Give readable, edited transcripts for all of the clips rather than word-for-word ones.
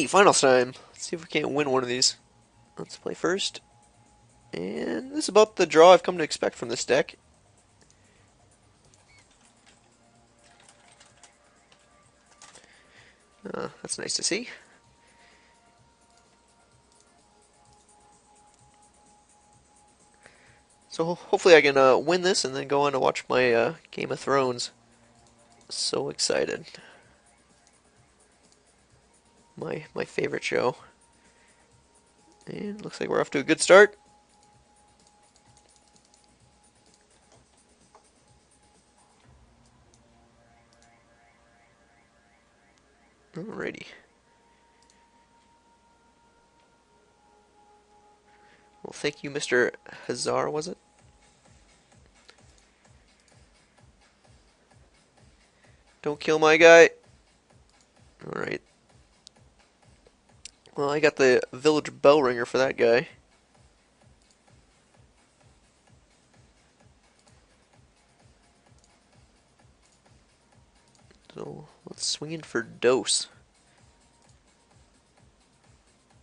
finals time. Let's see if we can't win one of these. Let's play first. And this is about the draw I've come to expect from this deck. That's nice to see. So hopefully I can win this and then go on to watch my Game of Thrones. So excited. My favorite show. And looks like we're off to a good start. Alrighty. Well, thank you, Mr. Hazar, was it? Don't kill my guy. Alright. Well, I got the village bell ringer for that guy. So let's swing in for dose.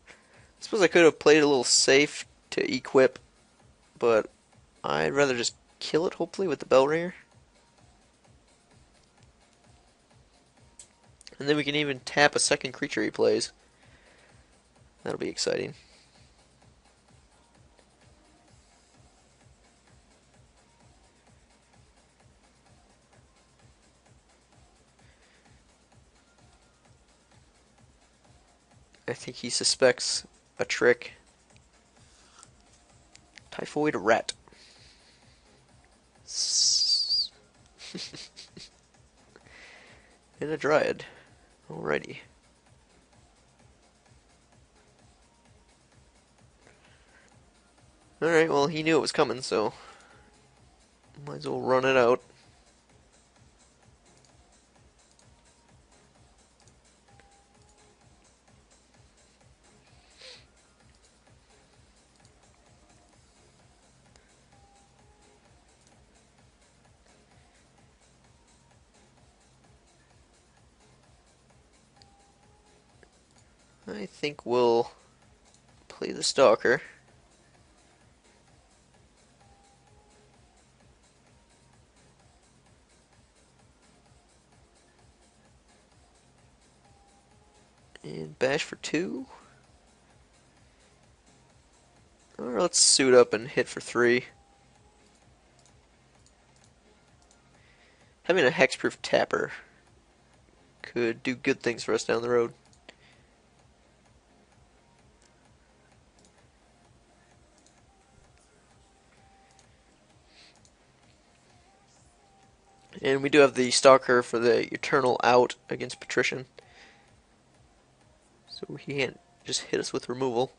I suppose I could have played a little safe to equip, but I'd rather just kill it, hopefully, with the bell ringer. And then we can even tap a second creature he plays. That'll be exciting. I think he suspects a trick. Typhoid rat. And a dryad. Alrighty. Alright, well, he knew it was coming, so might as well run it out. I think we'll play the Stalker. And bash for 2. Or let's suit up and hit for 3. Having a hexproof tapper could do good things for us down the road. And we do have the Stalker for the Eternal out against Patrician. So he can't just hit us with removal.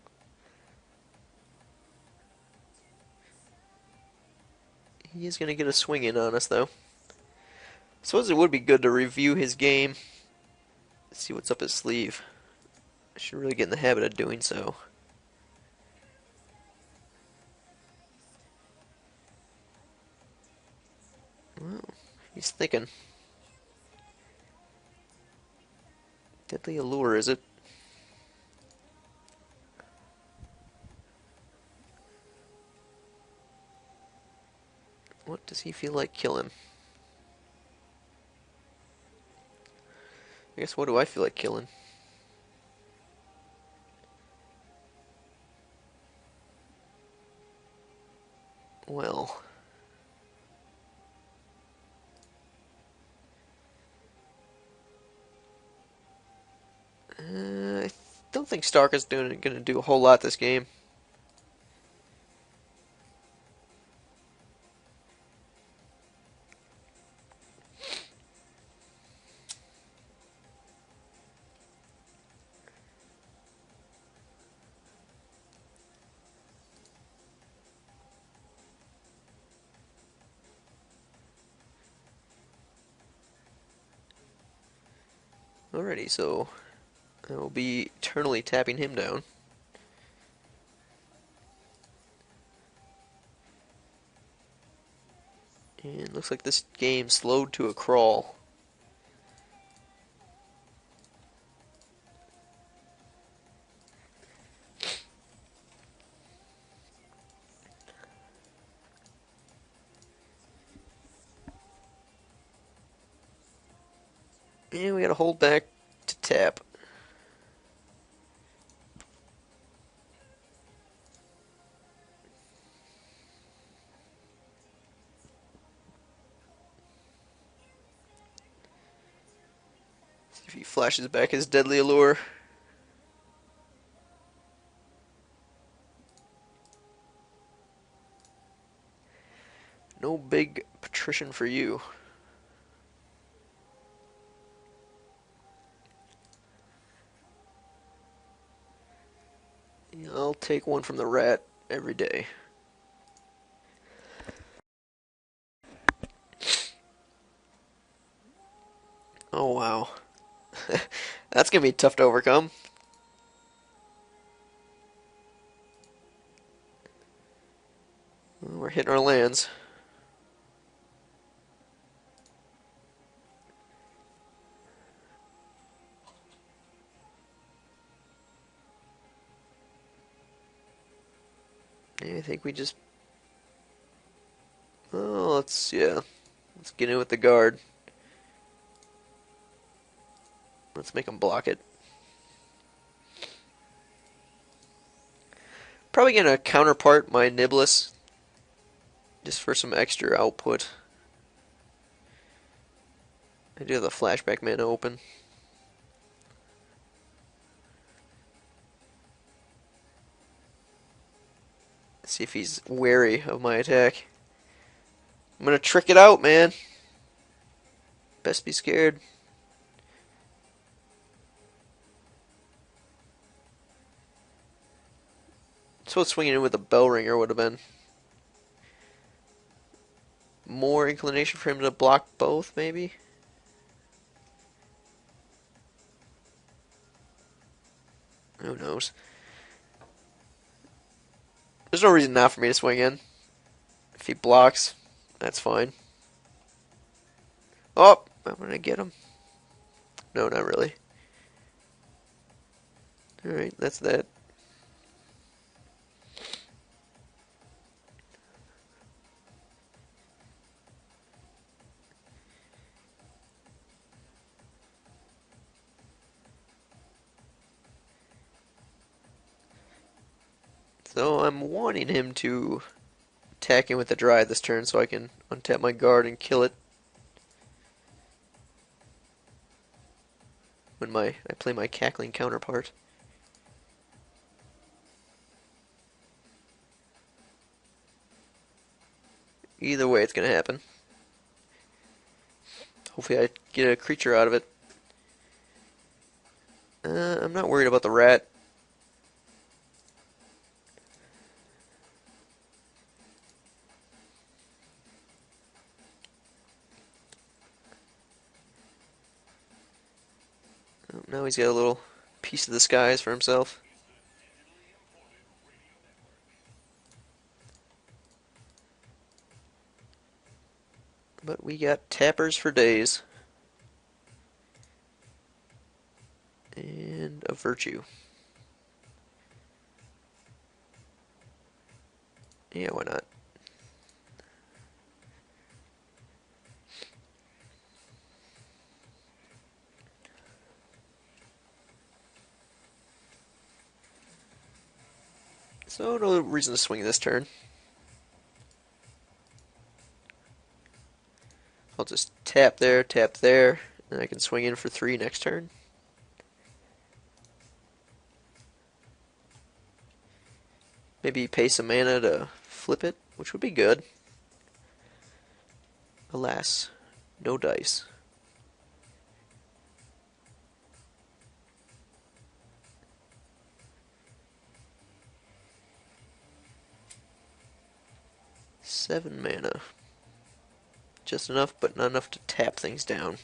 He is going to get a swing in on us, though. I suppose it would be good to review his game. See what's up his sleeve. I should really get in the habit of doing so. Well, he's thinking. Deadly Allure, is it? What does he feel like killing? I guess what do I feel like killing? Well, I don't think Stark is going to do a whole lot this game. Alrighty, so I will be eternally tapping him down. And looks like this game slowed to a crawl. And we gotta hold back to tap. See if he flashes back his deadly allure. No big patrician for you. I'll take one from the rat every day. Oh wow. That's gonna be tough to overcome. We're hitting our lands. I think we just... Oh, let's get in with the guard. Let's make them block it. Probably gonna counterpart my Niblis just for some extra output. I do have the flashback mana open. See if he's wary of my attack. I'm gonna trick it out, man. Best be scared. So swinging in with a bell ringer would have been more inclination for him to block both, maybe? Who knows? There's no reason not for me to swing in. If he blocks, that's fine. Oh, I'm gonna get him. No, not really. Alright, that's that. So I'm wanting him to attack in with the Dryad this turn so I can untap my guard and kill it. When I play my cackling counterpart. Either way, it's gonna happen. Hopefully I get a creature out of it. I'm not worried about the rat. Oh, now he's got a little piece of the skies for himself. But we got tappers for days. And a virtue. Yeah, why not? So no reason to swing this turn. I'll just tap there, and I can swing in for 3 next turn. Maybe pay some mana to flip it, which would be good. Alas, no dice. Seven mana. Just enough, but not enough to tap things down.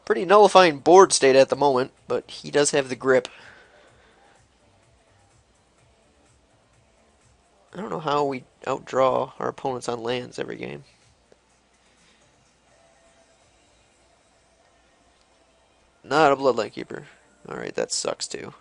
Pretty nullifying board state at the moment, but he does have the grip. I don't know how we outdraw our opponents on lands every game. Not a Bloodline Keeper. Alright, that sucks too.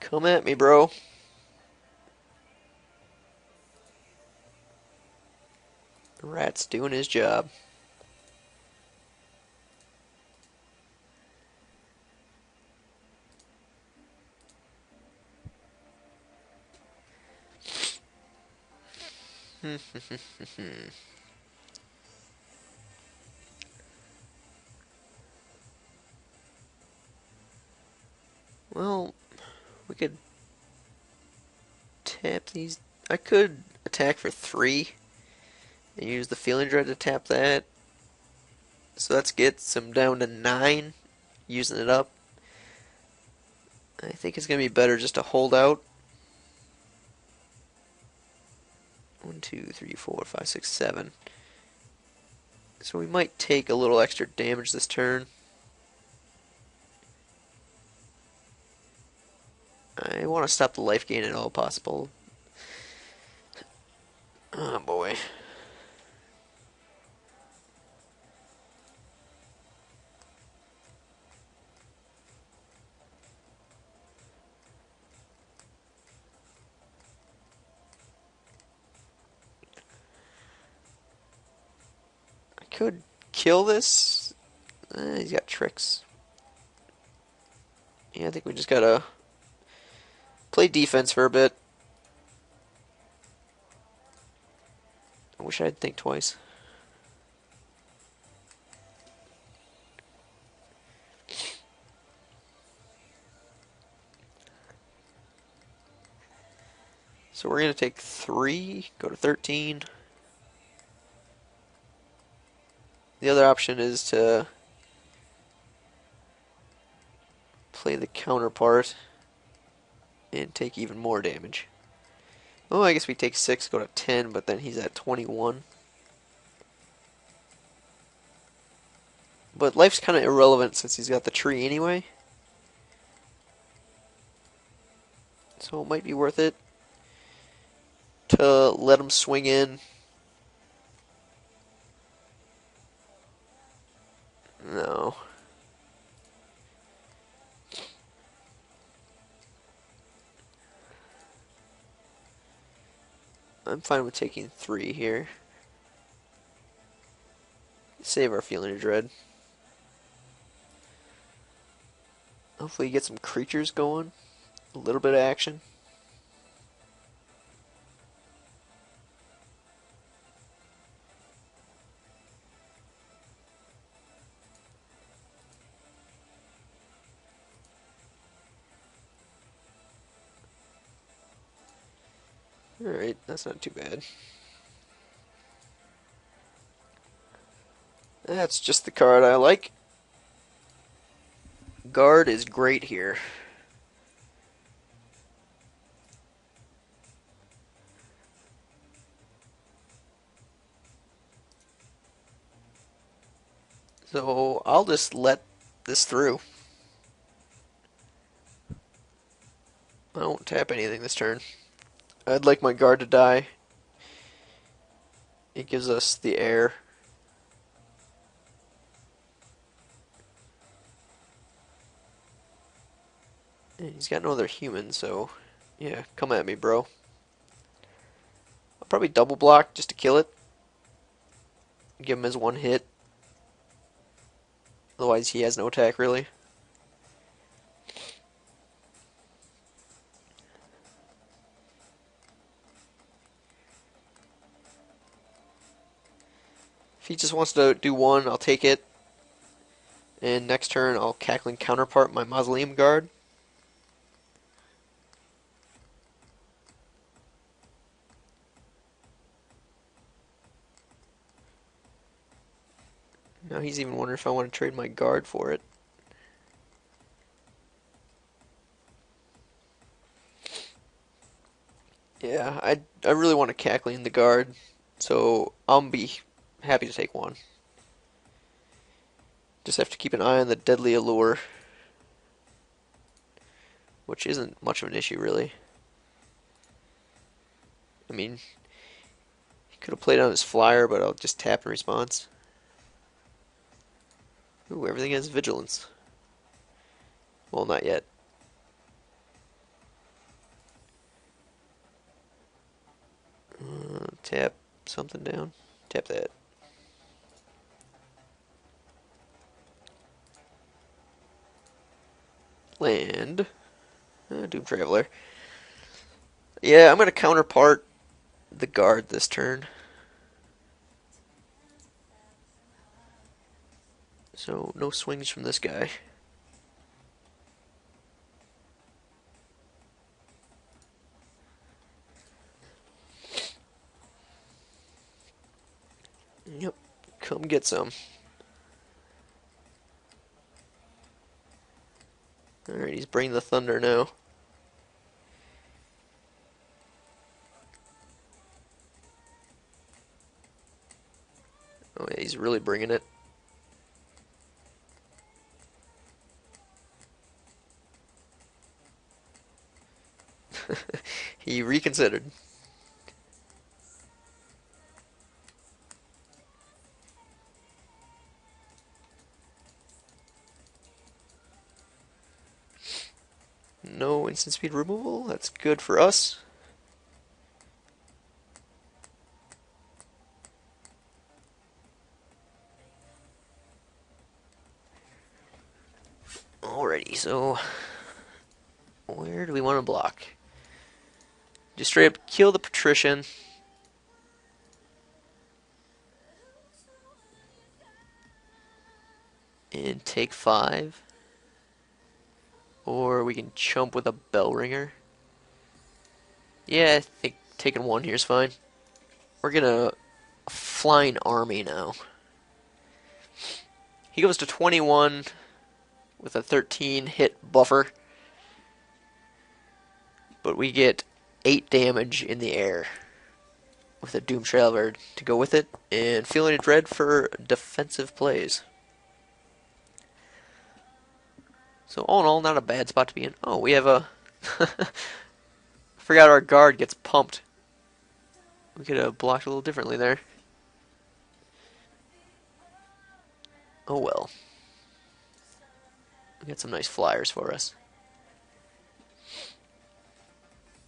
Come at me, bro. The rat's doing his job. Well, we could tap these. I could attack for 3 and use the Feeling Dread to tap that. So that gets him down to 9, using it up. I think it's going to be better just to hold out. 1, 2, 3, 4, 5, 6, 7. So we might take a little extra damage this turn. I want to stop the life gain at all possible. Oh boy. I could kill this. He's got tricks. Yeah, I think we just gotta play defense for a bit. I wish I'd think twice. So we're gonna take 3, go to 13. The other option is to play the counterpart and take even more damage. Oh, I guess we take 6, go to 10, but then he's at 21. But life's kind of irrelevant since he's got the tree anyway. So it might be worth it to let him swing in. No. I'm fine with taking 3 here. Save our Feeling of Dread. Hopefully get some creatures going. A little bit of action. Alright, that's not too bad. That's just the card I like. Guard is great here. So I'll just let this through. I won't tap anything this turn. I'd like my guard to die. It gives us the air. And he's got no other human, so yeah, come at me, bro. I'll probably double block just to kill it. Give him his 1 hit. Otherwise he has no attack really. If he just wants to do 1, I'll take it. And next turn I'll Cackling Counterpart my Mausoleum Guard. Now he's even wondering if I want to trade my guard for it. Yeah, I really want to Cackling the guard, so I'll be happy to take 1. Just have to keep an eye on the Deadly Allure, which isn't much of an issue really. I mean, he could have played on his flyer, but I'll just tap in response. Ooh, everything has vigilance. Well, not yet. Tap something down. Tap that. Land. Doom Traveler. Yeah, I'm going to counterpart the guard this turn. So, no swings from this guy. Yep, come get some. Alright, he's bringing the thunder now. Oh yeah, he's really bringing it. He reconsidered. No instant speed removal. That's good for us. Alrighty, so where do we want to block? Just straight up kill the patrician. And take 5. Or we can chump with a bell ringer. Yeah, I think taking 1 here is fine. We're gonna flying army now. He goes to 21 with a 13 hit buffer. But we get 8 damage in the air with a Doom Traveler to go with it, and Feeling Dread for defensive plays. So all in all, not a bad spot to be in. Oh, we have a... Forgot our guard gets pumped. We could have blocked a little differently there. Oh well. We got some nice flyers for us.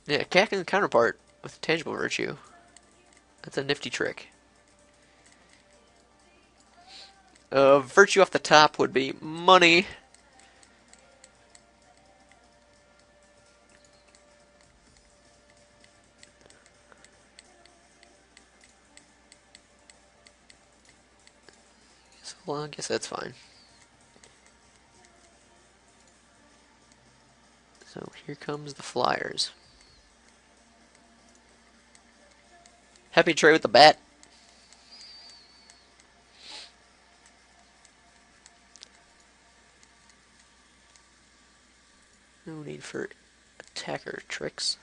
Yeah, Cacking the counterpart with Tangible Virtue. That's a nifty trick. Virtue off the top would be money. So, well, I guess that's fine. So here comes the flyers. Happy to trade with the bat. No need for attacker tricks.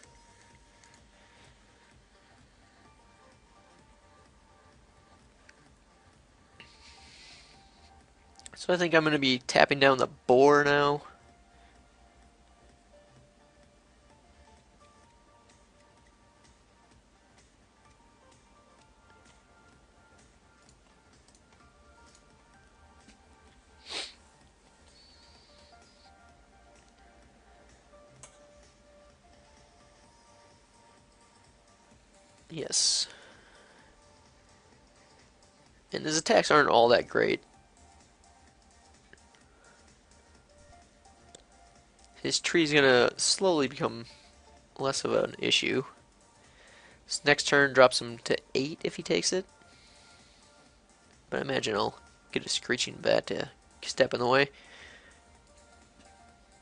So I think I'm going to be tapping down the boar now. Yes. And his attacks aren't all that great. His tree's gonna slowly become less of an issue. This next turn drops him to 8 if he takes it. But I imagine I'll get a screeching bat to step in the way.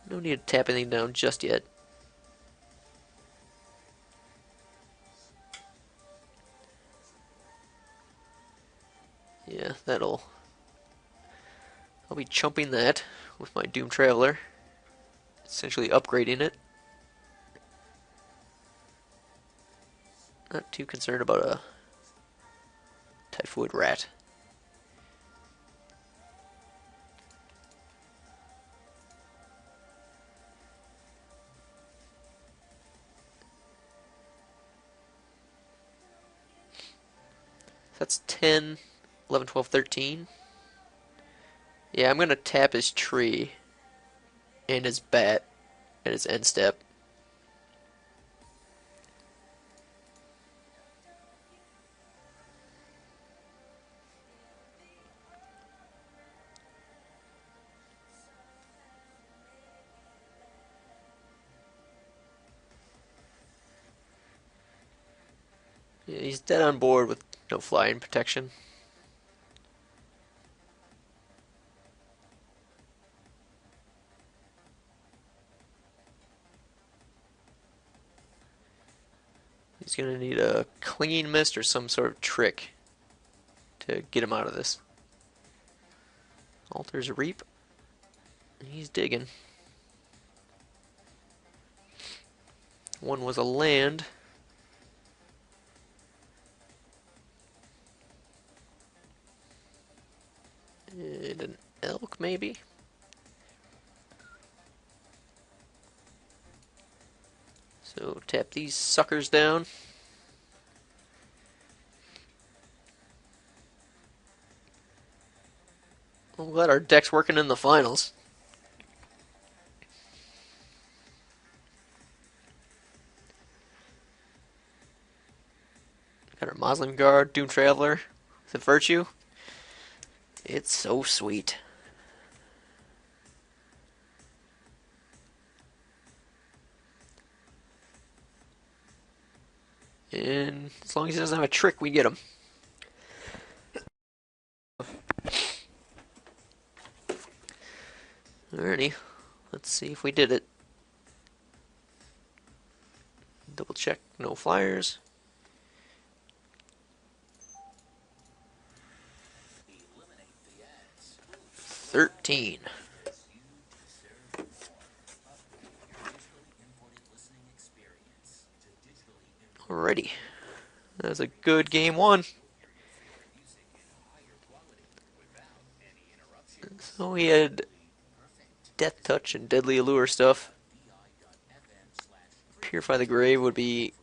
No need to tap anything down just yet. Yeah, I'll be chumping that with my Doom Traveler. Essentially upgrading it. Not too concerned about a Typhoid Rat. That's 10, 11, 12, 13. Yeah, I'm going to tap his tree and his bat at his end step. Yeah, he's dead on board with no flying protection. He's gonna need a clinging mist or some sort of trick to get him out of this. Alters Reap. He's digging. One was a land. And an elk, maybe? So tap these suckers down. I'm glad our deck's working in the finals. Got our Moslem Guard, Doom Traveler, the Virtue. It's so sweet. And as long as he doesn't have a trick, we get him. Alrighty, let's see if we did it. Double check, no flyers. 13. Alrighty, that was a good game one. So we had Death Touch and Deadly Allure stuff. Purify the Grave would be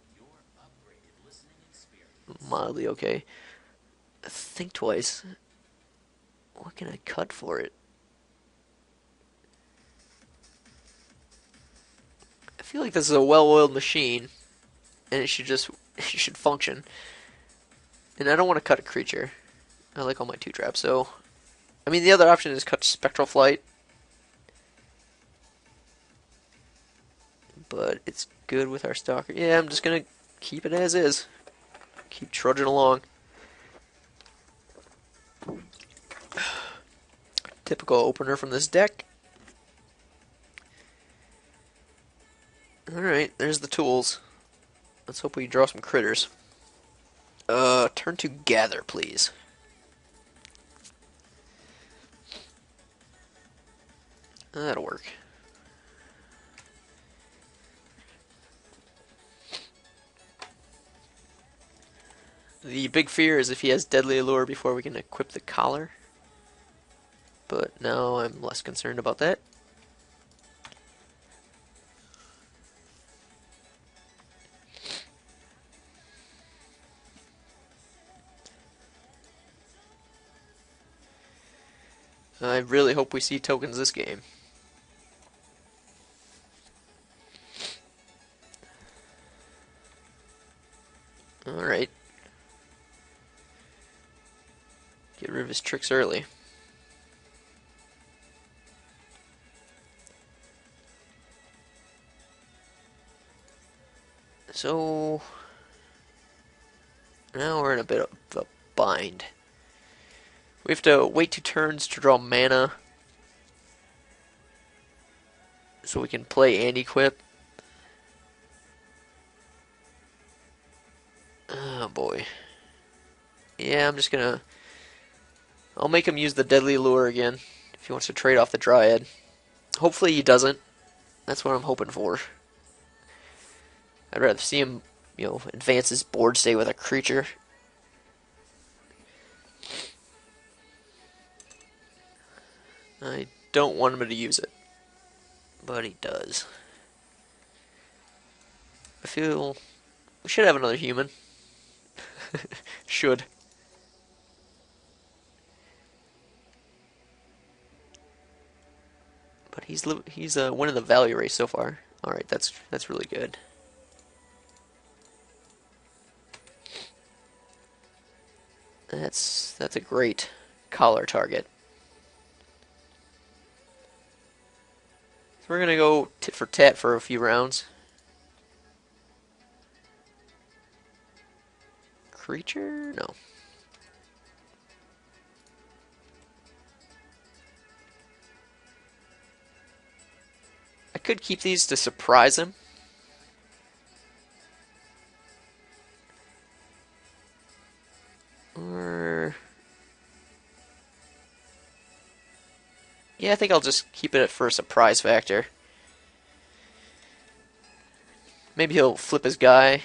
mildly okay. Think twice. What can I cut for it? I feel like this is a well-oiled machine, and it should function. And I don't want to cut a creature. I like all my 2-traps, so I mean the other option is cut Spectral Flight, but it's good with our Stalker. Yeah, I'm just gonna keep it as is. Keep trudging along. Typical opener from this deck. Alright, there's the tools. Let's hope we draw some critters. Turn to Gather, please. That'll work. The big fear is if he has Deadly Allure before we can equip the collar. But now I'm less concerned about that. I really hope we see tokens this game. Alright. Get rid of his tricks early. So now we're in a bit of a bind. We have to wait 2 turns to draw mana so we can play and equip. Oh boy. Yeah, I'm just gonna... I'll make him use the Deadly Allure again if he wants to trade off the Dryad. Hopefully he doesn't. That's what I'm hoping for. I'd rather see him, advance his board state with a creature. I don't want him to use it, but he does. I feel we should have another human. Should. But he's winning the value race so far. All right, that's really good. That's a great collar target. So we're gonna go tit for tat for a few rounds. creature? No. I could keep these to surprise him. Or... yeah, I think I'll just keep it for a surprise factor. Maybe he'll flip his guy.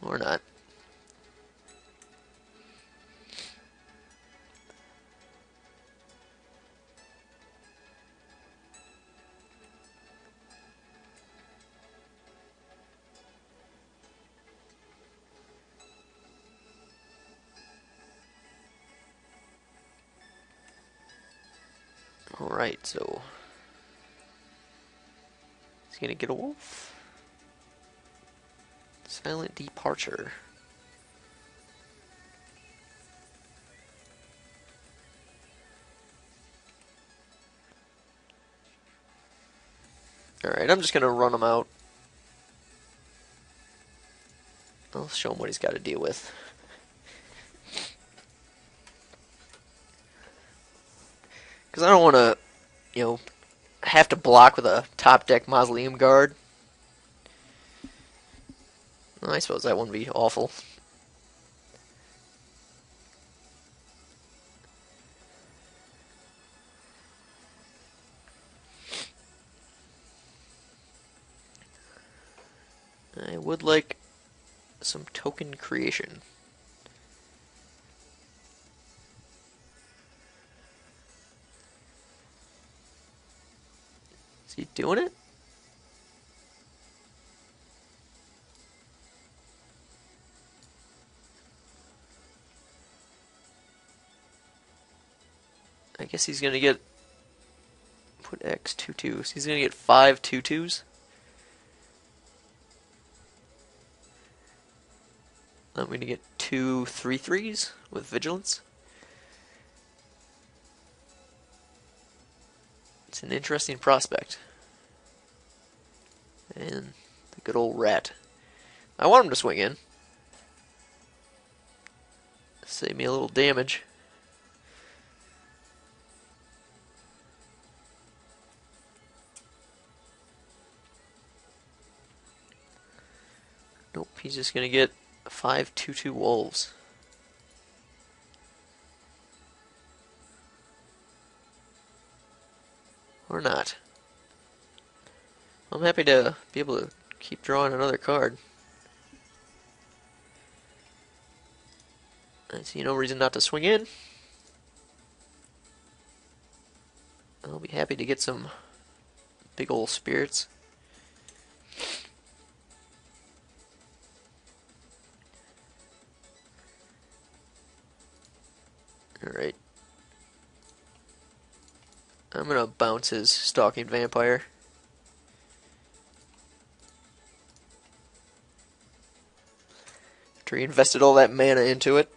Or not. Alright, so... he's gonna get a wolf. Silent departure. Alright, I'm just gonna run him out. I'll show him what he's got to deal with. Because I don't want to, you know, have to block with a top deck Mausoleum Guard. Well, I suppose that wouldn't be awful. I would like some token creation. Is he doing it? I guess he's gonna get put X 2/2s. He's gonna get 5 2/2s. I'm gonna get 2 3/3s with vigilance. It's an interesting prospect. And the good old rat. I want him to swing in. Save me a little damage. Nope, he's just gonna get 5 2/2 wolves. Or not. I'm happy to be able to keep drawing another card. I see no reason not to swing in. I'll be happy to get some big old spirits. Alright. I'm gonna bounce his Stalking Vampire. After he invested all that mana into it.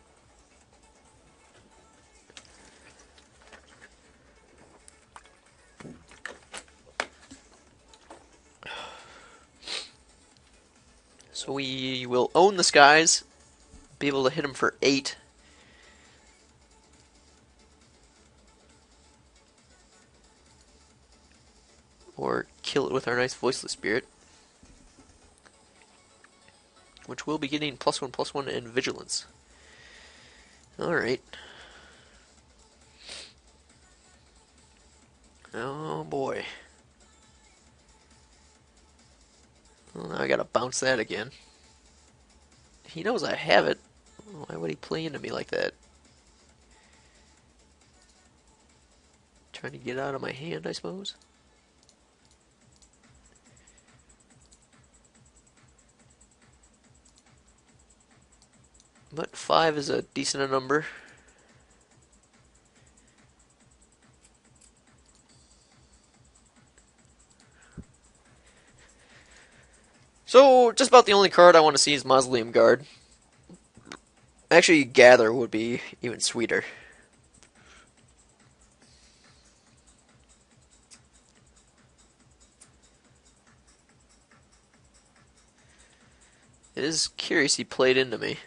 So we will own the skies, be able to hit him for 8. Or kill it with our nice Voiceless Spirit. Which will be getting +1/+1 in Vigilance. Alright. Oh boy. Well, now I gotta bounce that again. He knows I have it. Why would he play into me like that? Trying to get out of my hand, I suppose. But 5 is a decent number. So, just about the only card I want to see is Mausoleum Guard. Actually, Gather would be even sweeter. It is curious he played into me.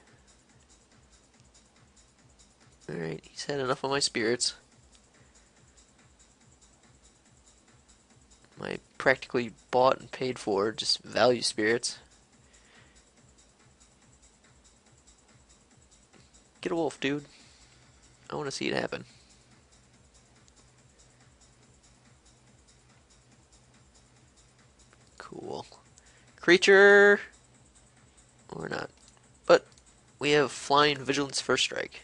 Alright, he's had enough of my spirits. My practically bought and paid for just value spirits. Get a wolf, dude. I want to see it happen. Cool. Creature! Or not. But we have Flying Vigilance First Strike.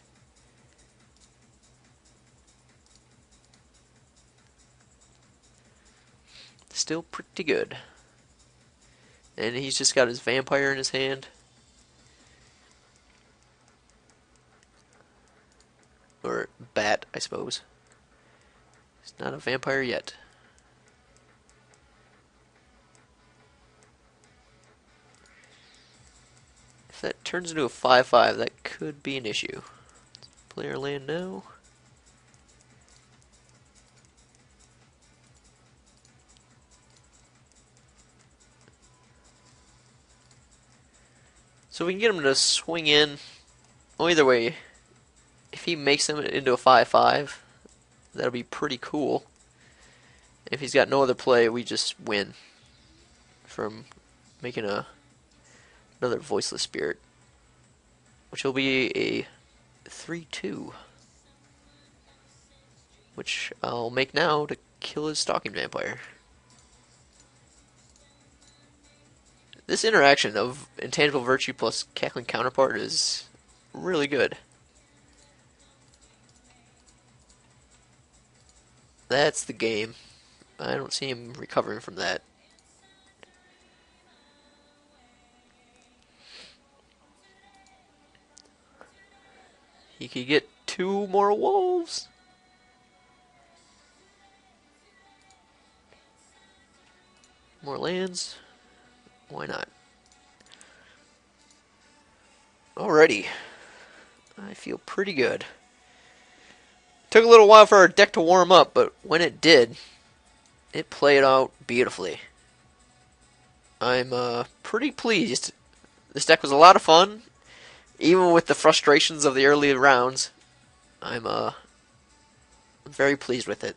Still pretty good. And he's just got his vampire in his hand. Or bat, I suppose. He's not a vampire yet. If that turns into a 5/5, that could be an issue. Player land now. So we can get him to swing in. Well, either way, if he makes him into a 5/5, that'll be pretty cool. If he's got no other play, we just win from making another Voiceless Spirit, which will be a 3/2, which I'll make now to kill his Stalking Vampire. This interaction of Intangible Virtue plus Cackling Counterpart is really good. That's the game. I don't see him recovering from that. He could get 2 more wolves. More lands. Why not? Alrighty. I feel pretty good. Took a little while for our deck to warm up, but when it did, it played out beautifully. I'm pretty pleased. This deck was a lot of fun, even with the frustrations of the early rounds. I'm very pleased with it.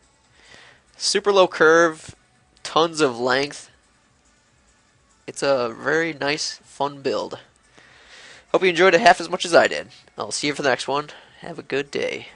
Super low curve, tons of length. It's a very nice, fun build. Hope you enjoyed it half as much as I did. I'll see you for the next one. Have a good day.